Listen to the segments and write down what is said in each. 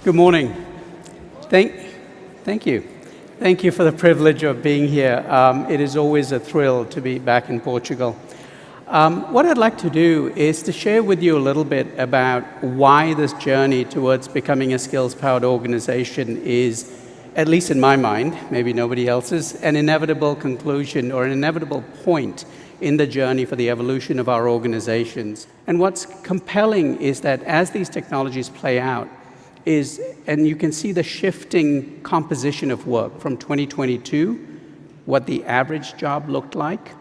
Good morning. Thank you. Thank you for the privilege of being here. It is always a thrill to be back in Portugal. What I'd like to do is to share with you a little bit about why this journey towards becoming a skills-powered organization is, at least in my mind, maybe nobody else's, an inevitable conclusion or an inevitable point in the journey for the evolution of our organizations. And what's compelling is that as these technologies play out, and you can see the shifting composition of work from 2022, what the average job looked like,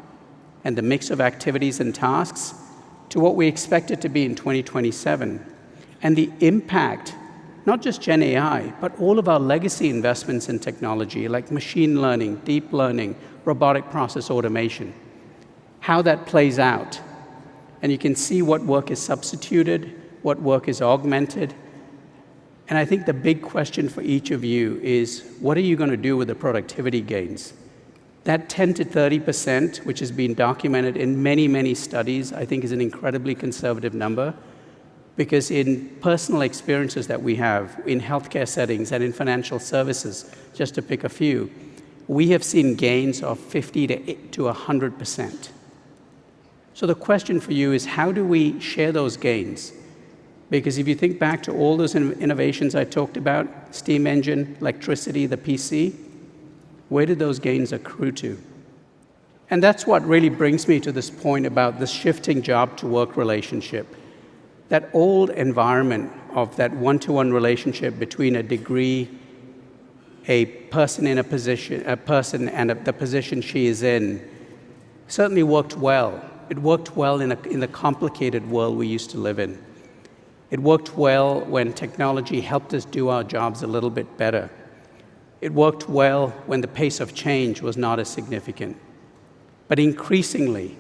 and the mix of activities and tasks, to what we expect it to be in 2027. And the impact, not just Gen AI, but all of our legacy investments in technology, like machine learning, deep learning, robotic process automation, how that plays out. And you can see what work is substituted, what work is augmented. And I think the big question for each of you is, what are you going to do with the productivity gains? That 10 to 30%, which has been documented in many, many studies, I think is an incredibly conservative number, because in personal experiences that we have in healthcare settings and in financial services, just to pick a few, we have seen gains of 50 to 100%. So the question for you is, how do we share those gains? Because if you think back to all those innovations I talked about, steam engine, electricity, the PC, where did those gains accrue to? And that's what really brings me to this point about the shifting job-to-work relationship. That old environment of that one-to-one relationship between a degree, a person in a position, a person and the position she is in, certainly worked well. It worked well in the complicated world we used to live in. It worked well when technology helped us do our jobs a little bit better. It worked well when the pace of change was not as significant. But increasingly,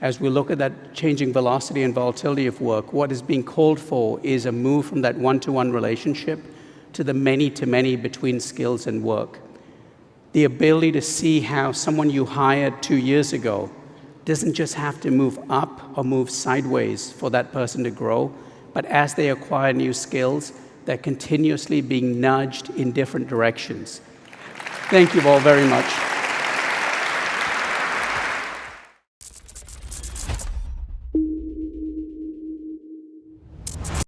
as we look at that changing velocity and volatility of work, what is being called for is a move from that one-to-one relationship to the many-to-many between skills and work. The ability to see how someone you hired 2 years ago doesn't just have to move up or move sideways for that person to grow, but as they acquire new skills, they're continuously being nudged in different directions. Thank you all very much.